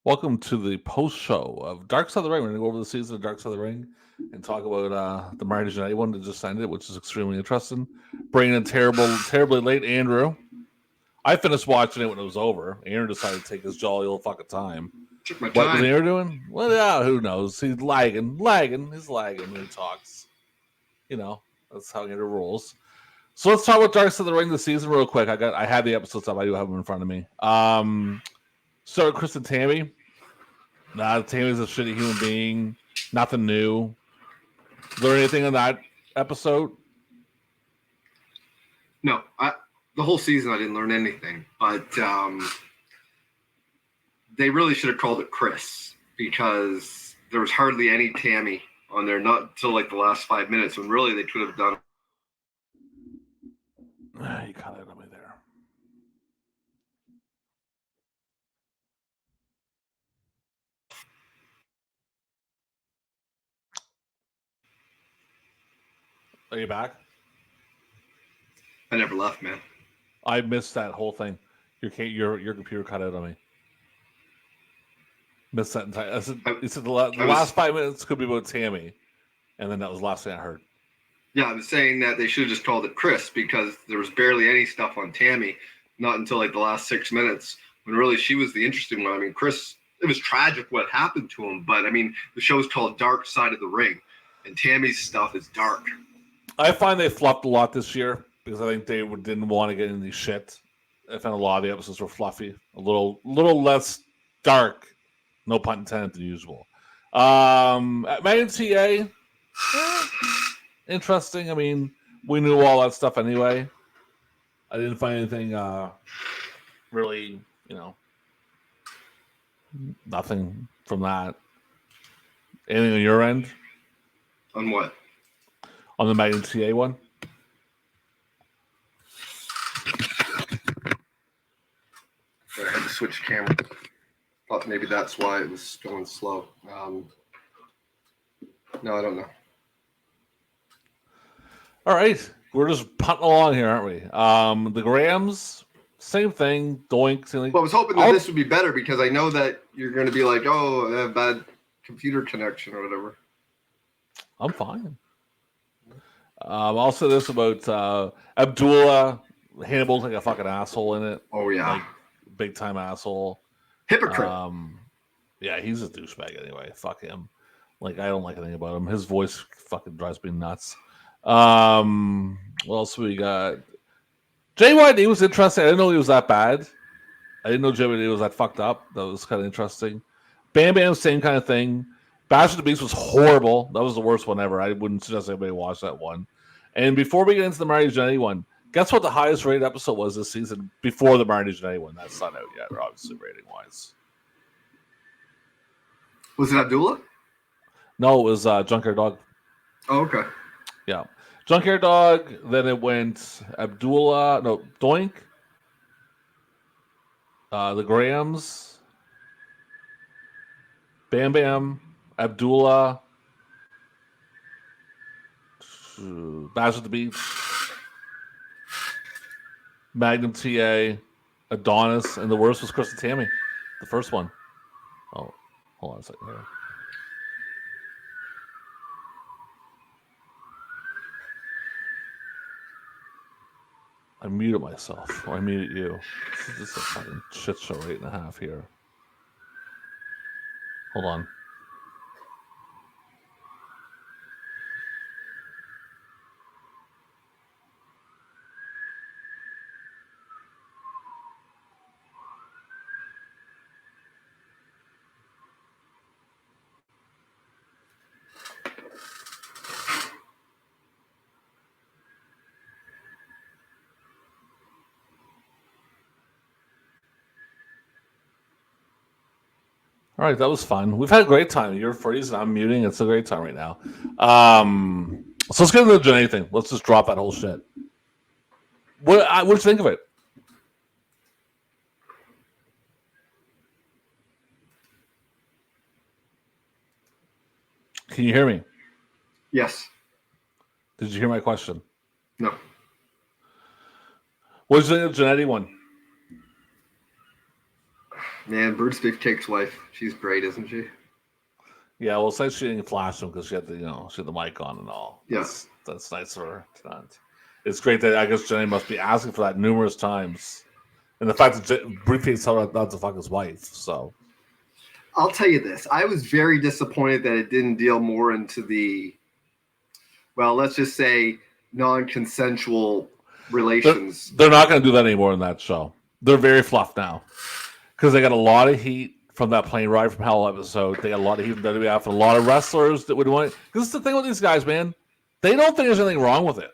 Welcome to the post show of Dark Side of the Ring. We're going to go over the season of Dark Side of the Ring and talk about the Marty Jannetty one that just ended, which is extremely interesting. Bringing in terribly late Andrew. I finished watching it when it was over. Andrew decided to take his jolly old fucking time. Took my What was time. Andrew doing? Well, yeah, who knows? He's lagging. He's lagging when he talks. You know, that's how Andrew rolls. So let's talk about Dark Side of the Ring this season real quick. I had the episodes up. I do have them in front of me. So Chris and Tammy. Tammy's a shitty human being. Nothing new. Learn anything in that episode? No, the whole season I didn't learn anything, but they really should have called it Chris because there was hardly any Tammy on there, not until like the last 5 minutes when really they could have done. You caught it on me there. Are you back? I never left, man. I missed that whole thing. Your computer cut out on me. Missed that entire. You said the last 5 minutes could be about Tammy, and then that was the last thing I heard. Yeah, I was saying that they should have just called it Chris because there was barely any stuff on Tammy, not until like the last 6 minutes when really she was the interesting one. I mean, Chris, it was tragic what happened to him, but I mean, the show's called Dark Side of the Ring, and Tammy's stuff is dark. I find they flopped a lot this year because I think they didn't want to get into shit. I found a lot of the episodes were fluffy, a little less dark, no pun intended, than usual. Megan TA, interesting. I mean, we knew all that stuff anyway. I didn't find anything really, nothing from that. Anything on your end? On what? On the Megan TA one? I had to switch camera. Thought maybe that's why it was going slow. No, I don't know. All right. We're just punting along here, aren't we? The Grahams, same thing. Doink. Well, I was hoping that this would be better because I know that you're going to be like, oh, I have bad computer connection or whatever. I'm fine. I'll say this about Abdullah. Hannibal's like a fucking asshole in it. Oh, yeah. Like, big time asshole. Hypocrite. Yeah, he's a douchebag anyway. Fuck him. Like, I don't like anything about him. His voice fucking drives me nuts. What else we got? JYD was interesting. I didn't know he was that bad. I didn't know JYD was that fucked up. That was kind of interesting. Bam Bam, same kind of thing. Bash of the Beast was horrible. That was the worst one ever. I wouldn't suggest anybody watch that one. And before we get into the Marty Jannetty one, guess what the highest rated episode was this season before the Marty Jannetty one? That's not out yet, obviously, rating wise. Was it Abdullah? No, it was Junkyard Dog. Oh, okay. Yeah. Junkyard Dog, then it went Abdullah, no, Doink, the Grahams, Bam Bam, Abdullah, Bash at the Beach, Magnum TA, Adonis, and the worst was Chris and Tammy, the first one. Oh, hold on a second here. I muted myself, or I muted you. This is just a fucking shit show 8.5 here. Hold on. All right, that was fun. We've had a great time. You're freezing. I'm muting. It's a great time right now. So let's get into the Jannetty thing. Let's just drop that whole shit. What do you think of it? Can you hear me? Yes. Did you hear my question? No. What did you think of the Jannetty one? Man, Bruce Beefcake's wife, she's great, isn't she? Yeah, well, since she didn't flash him because she had the she had the mic on and all. Yeah. That's nice of her to not. It's great that I guess Jenny must be asking for that numerous times, and the fact that Briefcase told her not to fuck his wife. So I'll tell you this: I was very disappointed that it didn't deal more into the, well, let's just say non-consensual relations. they're not going to do that anymore in that show. They're very fluff now because they got a lot of heat from that plane ride from hell episode. They got a lot of heat from WWF, and a lot of wrestlers that would want. Because the thing with these guys, man, they don't think there's anything wrong with it.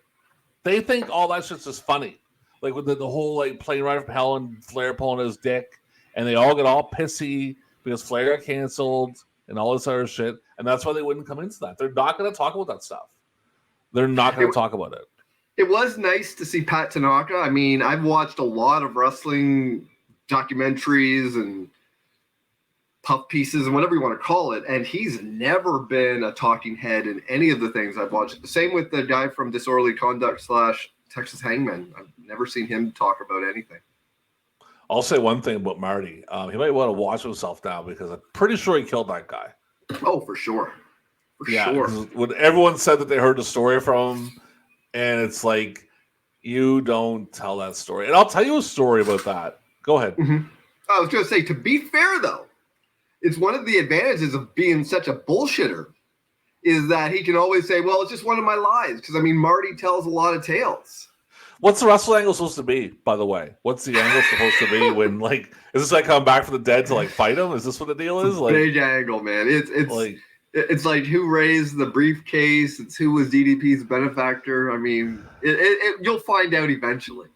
They think all that shit's just funny, like with the whole like plane ride from hell and Flair pulling his dick, and they all get all pissy because Flair got canceled and all this other shit, and that's why they wouldn't come into that. They're not going to talk about that stuff. They're not going to talk about it. It was nice to see Pat Tanaka. I mean, I've watched a lot of wrestling documentaries and puff pieces and whatever you want to call it, and he's never been a talking head in any of the things I've watched. Same with the guy from Disorderly Conduct / Texas Hangman. I've never seen him talk about anything. I'll say one thing about Marty. He might want to watch himself now because I'm pretty sure he killed that guy. Oh, for sure. For sure. When everyone said that they heard the story from him, and it's like, you don't tell that story. And I'll tell you a story about that. Go ahead. Mm-hmm. I was going to say, to be fair, though, it's one of the advantages of being such a bullshitter is that he can always say, well, it's just one of my lies. Because, I mean, Marty tells a lot of tales. What's the wrestle angle supposed to be, by the way? What's the angle supposed to be when, like, is this like coming back from the dead to, like, fight him? Is this what the deal is? Like, big angle, man. It's like who raised the briefcase. It's who was DDP's benefactor. I mean, you'll find out eventually.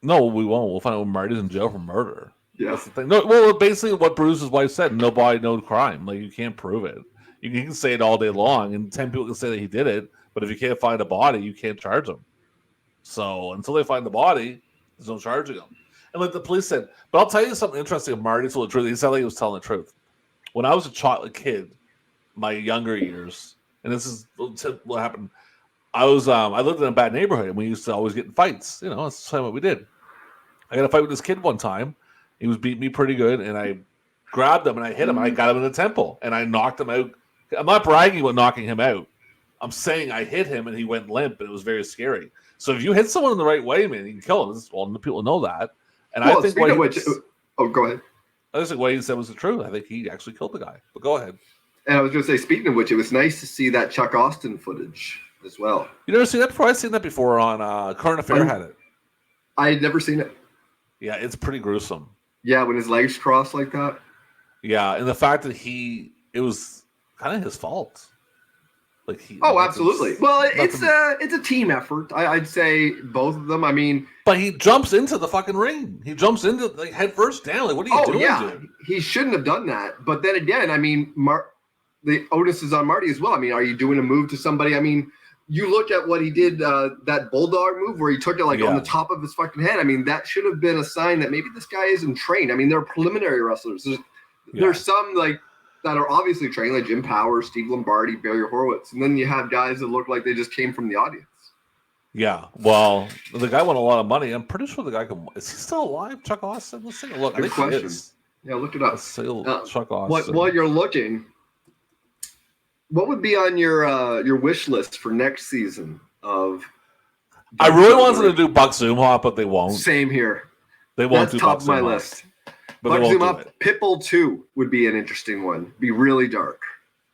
No, we won't. We'll find out when Marty's in jail for murder. Yeah. That's the thing. No, well, basically what Bruce's wife said, no body, no crime. Like, you can't prove it. You can say it all day long, and 10 people can say that he did it, but if you can't find a body, you can't charge him. So until they find the body, there's no charging him. And like the police said, but I'll tell you something interesting. If Marty told the truth, he sounded like he was telling the truth. When I was a kid, my younger years, and this is what happened. I lived in a bad neighborhood, and we used to always get in fights. You know, that's what we did. I got a fight with this kid one time. He was beating me pretty good, and I grabbed him and I hit him. And I got him in the temple, and I knocked him out. I'm not bragging about knocking him out. I'm saying I hit him, and he went limp, and it was very scary. So if you hit someone in the right way, man, you can kill them. Well, people know that. And I think go ahead. I think what he said was the truth. I think he actually killed the guy. But go ahead. And I was going to say, speaking of which, it was nice to see that Chuck Austin footage as well. You never seen that before? I've seen that before on Current Affair had it. I had never seen it. Yeah, it's pretty gruesome. Yeah, when his legs crossed like that. Yeah, and the fact that it was kind of his fault. Like absolutely. Well, it's a team effort. I'd say both of them. I mean, but he jumps into the fucking ring. He jumps into like head first down. Like, what are you doing? Yeah, dude? He shouldn't have done that. But then again, I mean, the onus is on Marty as well. I mean, are you doing a move to somebody? I mean, you look at what he did, that bulldog move where he took it on the top of his fucking head. I mean, that should have been a sign that maybe this guy isn't trained. I mean, they're preliminary wrestlers. There's some like that are obviously trained, like Jim Powers, Steve Lombardi, Barry Horowitz, and then you have guys that look like they just came from the audience. Yeah, well, the guy won a lot of money. I'm pretty sure the guy is he still alive? Chuck Austin? Let's take a look. Good question. He is. Yeah, look it up. Chuck Austin. While you're looking, what would be on your wish list for next season of? I really wanted to do Buck Zumhoff, but they won't. Same here. They won't do top Buck of my Zumhoff. list. Buck Zumhoff, Pitbull 2 would be an interesting one. Be really dark.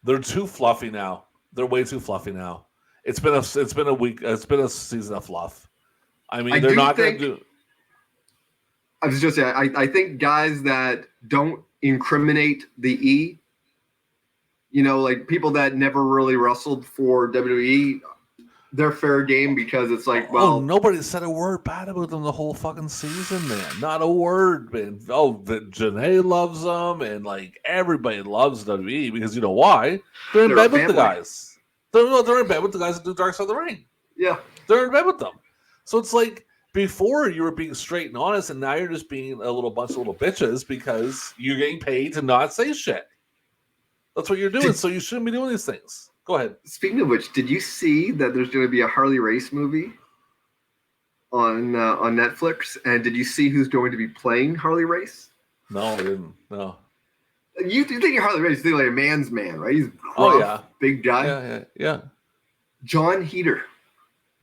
They're too fluffy now. They're way too fluffy now. It's been a season of fluff. I mean, they're not going to do. I was just saying, I think guys that don't incriminate the E, like people that never really wrestled for WWE, they're fair game because it's like, well, nobody said a word bad about them the whole fucking season, man. Not a word, man. Janae loves them, and like everybody loves WWE because you know why? They're in bed with the guys. They're in bed with the guys that do Dark Side of the Ring. Yeah, they're in bed with them. So it's like before you were being straight and honest, and now you're just being a bunch of little bitches because you're getting paid to not say shit. That's what you're doing. So you shouldn't be doing these things. Go ahead. Speaking of which, did you see that there's going to be a Harley Race movie on Netflix? And did you see who's going to be playing Harley Race? No, I didn't. No. You think you're Harley Race? You think like a man's man, right? He's gruff, Oh yeah, big guy. Yeah. John Heater.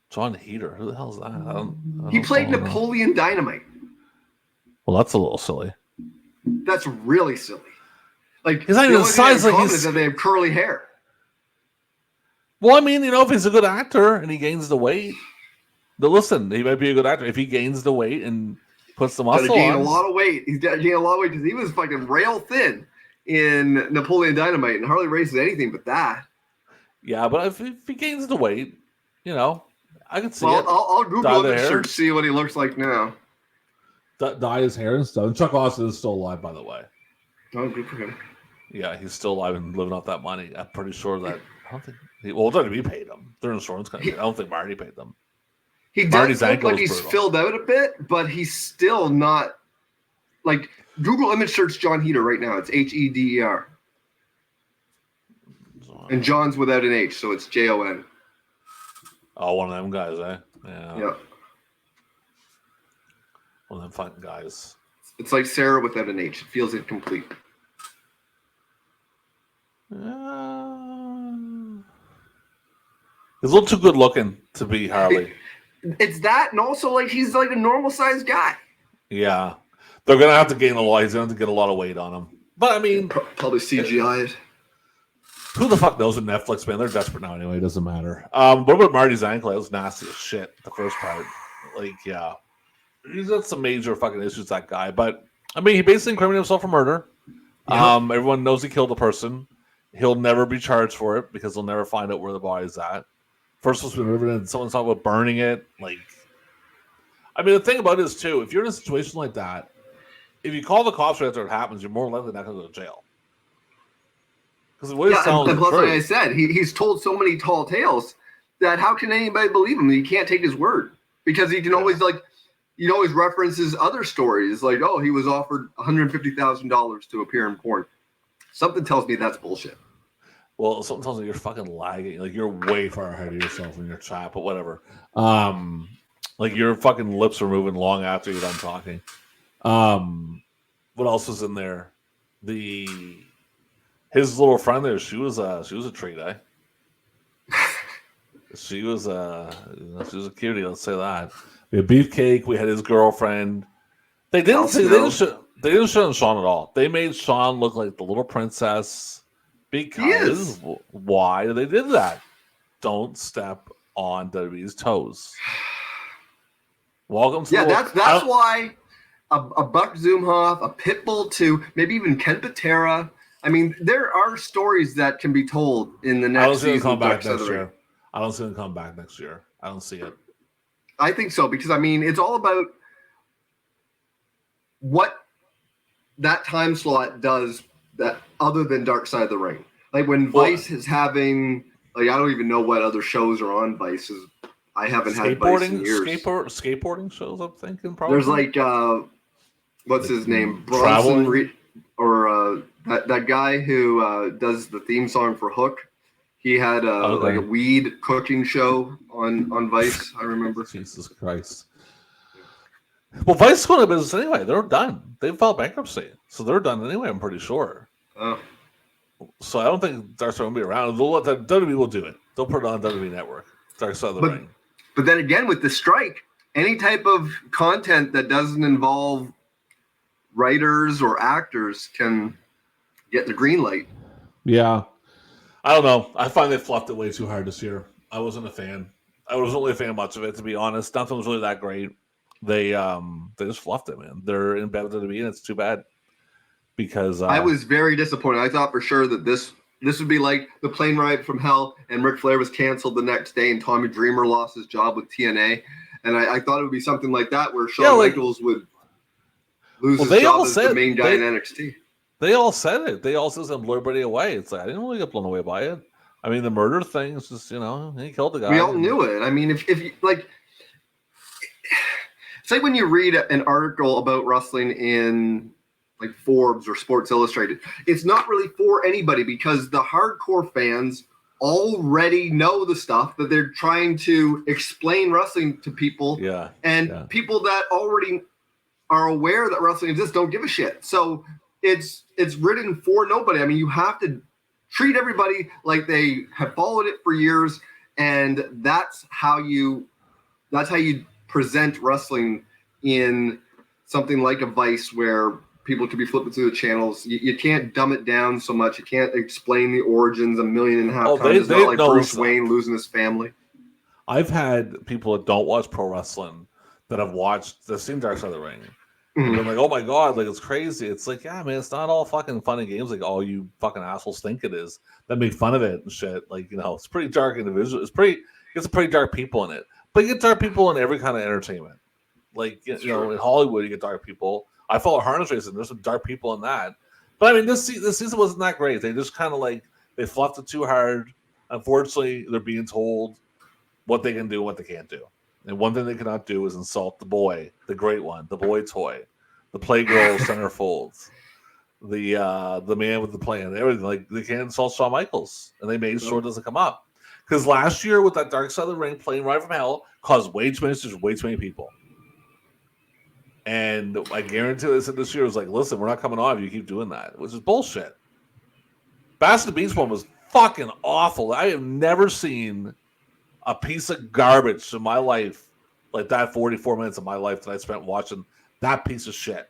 John Heater. Who the hell's that? He played Napoleon Dynamite. Well, that's a little silly. That's really silly. Like he's not even the size like he's. Is that they have curly hair. Well, I mean, if he's a good actor and he gains the weight, but listen, he might be a good actor if he gains the weight and puts the muscle on. He's got to gain a lot of weight. He's got to gain a lot of weight because he was fucking rail thin in Napoleon Dynamite, and Harley Race is anything but that. Yeah, but if he gains the weight, I can see it. Well, I'll Google the search, see what he looks like now. Dye his hair and stuff. And Chuck Austin is still alive, by the way. Oh, good for him. Yeah, he's still alive and living off that money. I'm pretty sure that I don't think WWE paid them. Their insurance company. I don't think Marty paid them. He does look like he's filled out a bit, but he's still not like Google image search John Heater right now. It'sHeder. And John's without an H, so it's Jon. Oh, one of them guys, eh? Yeah. One of them fucking guys. It's like Sarah without an H. It feels incomplete. He's a little too good looking to be Harley. It's that, and also like he's like a normal sized guy. Yeah, they're gonna have to gain a lot. He's gonna have to get a lot of weight on him. But I mean, probably CGI it. Who the fuck knows with Netflix, man? They're desperate now anyway. It doesn't matter. What about Marty's ankle? It was nasty as shit. The first part, yeah, he's got some major fucking issues. That guy, but I mean, he basically incriminated himself for murder. Yeah. Everyone knows he killed a person. He'll never be charged for it because they'll never find out where the body's at. First was riveted, and someone's talking about burning it. I mean, the thing about it is too, if you're in a situation like that, if you call the cops right after it happens, you're more likely not going to go to jail. Because what he's telling plus, like I said, he's told so many tall tales that how can anybody believe him? You can't take his word because he can always always references other stories like, oh, he was offered $150,000 to appear in porn. Something tells me that's bullshit. Well, something tells me you're fucking lagging. Like you're way far ahead of yourself in your chat, but whatever. Like your fucking lips are moving long after you're done talking. What else was in there? His little friend there. She was a treat, eh? She was a cutie. Let's say that. We had Beefcake. We had his girlfriend. They didn't show Sean at all. They made Sean look like the little princess. Because why they did that? Don't step on WWE's toes. Welcome to that's why a Buck Zumhoff, a Pitbull too, maybe even Ken Patera. I mean, there are stories that can be told in the next season. I don't see them come back next year. I don't see them come back next year. I don't see it. I think so because I mean, it's all about what that time slot does. That other than Dark Side of the Ring, like when Vice is having, I don't even know what other shows are on Vice. I haven't had Vice in years. Skateboarding shows, I'm thinking probably. There's what's his name, Bronson or that guy who does the theme song for Hook. He had like a weed cooking show on Vice. I remember. Jesus Christ. Well, Vice is going to business anyway. They're done. They filed bankruptcy, so they're done anyway. I'm pretty sure. Oh. So I don't think Dark Side will be around. WWE will do it. They'll put it on WWE Network. Dark Side of the Ring. But then again, with the strike, any type of content that doesn't involve writers or actors can get the green light. Yeah. I don't know. I find they fluffed it way too hard this year. I wasn't a fan. I wasn't really a fan of much of it, to be honest. Nothing was really that great. They just fluffed it, man. They're in bed with WWE, and it's too bad. Because I was very disappointed. I thought for sure that this would be like the plane ride from hell, and Ric Flair was canceled the next day, and Tommy Dreamer lost his job with TNA, and I thought it would be something like that where Shawn Michaels would lose his job as the main guy in NXT. They all said it. They all said something blew everybody away. It's like I didn't really get blown away by it. I mean, the murder thing is just he killed the guy. We all knew it. I mean, if you like. It's like when you read an article about wrestling in like Forbes or Sports Illustrated, it's not really for anybody because the hardcore fans already know the stuff that they're trying to explain wrestling to people. Yeah. And people that already are aware that wrestling exists don't give a shit. So it's written for nobody. I mean, you have to treat everybody like they have followed it for years, and that's how you present wrestling in something like a Vice where people could be flipping through the channels. You can't dumb it down so much. You can't explain the origins a million and a half times. It's not like Bruce Wayne losing his family. I've had people that don't watch pro wrestling that have watched the seen Dark Side of the Ring. And they're like, oh my God, like it's crazy. It's like, yeah, man, it's not all fucking fun and games like all you fucking assholes think it is that make fun of it and shit. Like, you know, it's pretty dark individual. It's pretty dark people in it. But you get dark people in every kind of entertainment. Like, you know, in Hollywood, you get dark people. I follow harness racing. There's some dark people in that. But I mean, this season wasn't that great. They just kind of like, they fluffed it too hard. Unfortunately, they're being told what they can do and what they can't do. And one thing they cannot do is insult the boy, the great one, the boy toy, the Playgirl centerfolds, the man with the plan, everything. Like, they can't insult Shawn Michaels. And they made sure it doesn't come up. Because last year with that Dark Side of the Ring playing right from hell caused way too many people. And I guarantee this year was like, listen, we're not coming on if you keep doing that, which is bullshit. Bash the Beast one was fucking awful. I have never seen a piece of garbage in my life like that 44 minutes of my life that I spent watching that piece of shit.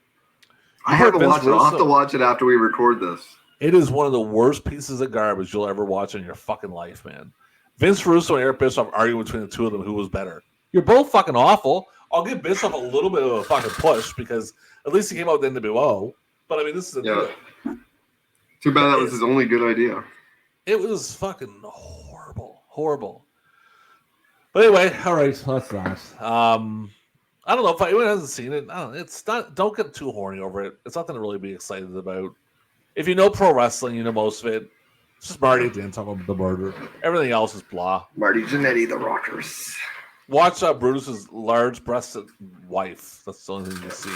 I haven't watched it. I'll have to watch it after we record this. It is one of the worst pieces of garbage you'll ever watch in your fucking life, man. Vince Russo and Eric Bischoff arguing between the two of them who was better. You're both fucking awful. I'll give Bischoff a little bit of a fucking push because at least he came out with NWO. But I mean, this is a deal. Too bad that was his only good idea. It was fucking horrible. But anyway, all right, that's that. I don't know if anyone hasn't seen it. It's not. Don't get too horny over it. It's nothing to really be excited about. If you know pro wrestling, you know most of it. It's just Marty at the end talking about the murder. Everything else is blah. Marty Jannetty, the Rockers. Watch Brutus's large-breasted wife. That's the only thing you see.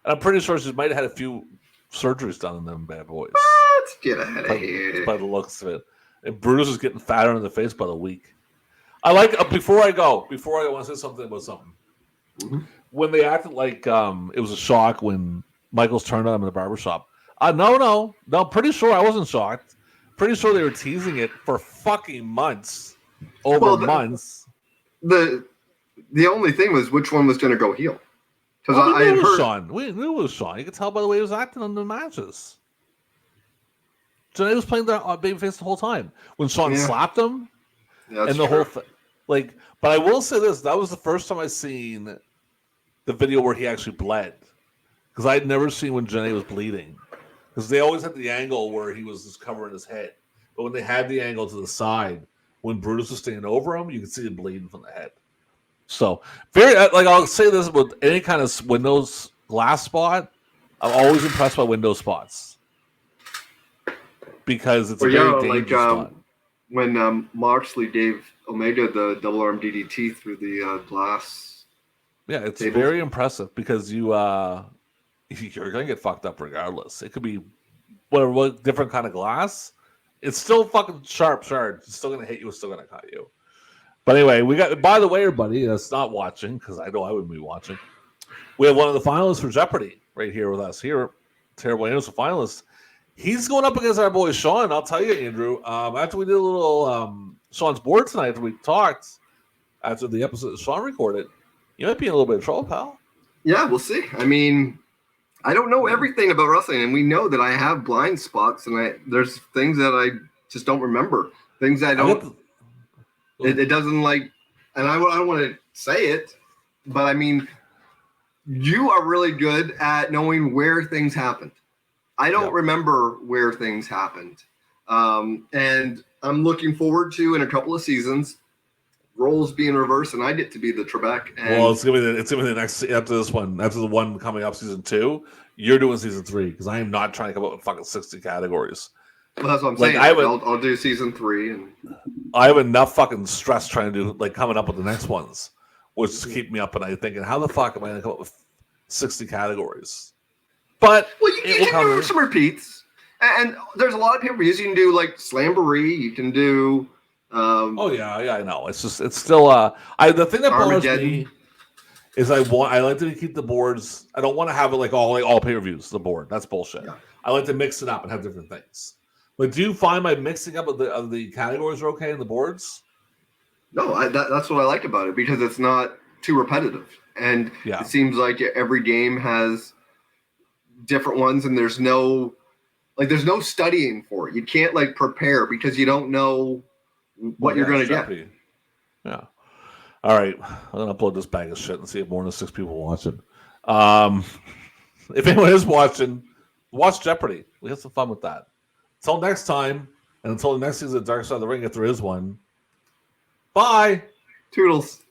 And I'm pretty sure she might have had a few surgeries done on them bad boys. Let's get ahead of here. By the looks of it. And Brutus is getting fatter in the face by the week. I like, before I go, I want to say something about something. Mm-hmm. When they acted like it was a shock when Michaels turned on him in the barbershop. No, pretty sure I wasn't shocked. Pretty sure they were teasing it for fucking months. Months. The only thing was which one was going to go heel. Because I had heard Sean. We knew it was Sean. You could tell by the way he was acting on the matches. Jannetty was playing the babyface the whole time. When Sean slapped him, and the whole thing. Like, but I will say this: that was the first time I seen the video where he actually bled. Because I had never seen when Jannetty was bleeding. Because they always had the angle where he was just covering his head. But when they had the angle to the side, when Brutus was standing over him, you could see him bleeding from the head. So, I'll say this about any kind of Windows glass spot. I'm always impressed by Windows spots. Because it's a very dangerous spot. When Moxley gave Omega the double arm DDT through the glass. Yeah, it's very impressive because you're going to get fucked up regardless. It could be what different kind of glass. It's still fucking sharp. It's still going to hit you. It's still going to cut you. But anyway, we got. By the way, everybody that's not watching, because I know I wouldn't be watching, we have one of the finalists for Jeopardy right here with us. Here, Terrible Andrew's a finalist. He's going up against our boy Sean. I'll tell you, Andrew. After we did a little Sean's board tonight, after we talked, after the episode that Sean recorded, you might be in a little bit of trouble, pal. Yeah, we'll see. I mean, I don't know everything about wrestling, and we know that I have blind spots, and there's things that I just don't remember. Things I don't. It doesn't like, and I don't want to say it, but I mean, you are really good at knowing where things happened. I don't remember where things happened, and I'm looking forward to in a couple of seasons roles being reversed, and I get to be the Trebek. Well, it's gonna be the next after this one, after the one coming up season 2. You're doing season 3 because I am not trying to come up with fucking 60 categories. Well, that's what I'm saying. I'll do season 3, and I have enough fucking stress trying to do coming up with the next ones, which is keep me up at night thinking, how the fuck am I gonna come up with 60 categories? But you can do some repeats, and there's a lot of pay-per-views. You can do like Slamboree. You can do. I know. It's still. The thing that bothers me is I like to keep the boards. I don't want to have it like all pay-per-views. The board, that's bullshit. Yeah. I like to mix it up and have different things. But do you find my mixing up of the categories are okay in the boards? No, that's what I like about it because it's not too repetitive, and Yeah. it seems like every game has different ones, and there's no studying for it. You can't like prepare because you don't know what you're going to get. Yeah. All right, I'm gonna upload this bag of shit and see if more than 6 people watch it. If anyone is watching, watch Jeopardy. We have some fun with that. Until next time, and until the next season of Dark Side of the Ring, if there is one. Bye. Toodles.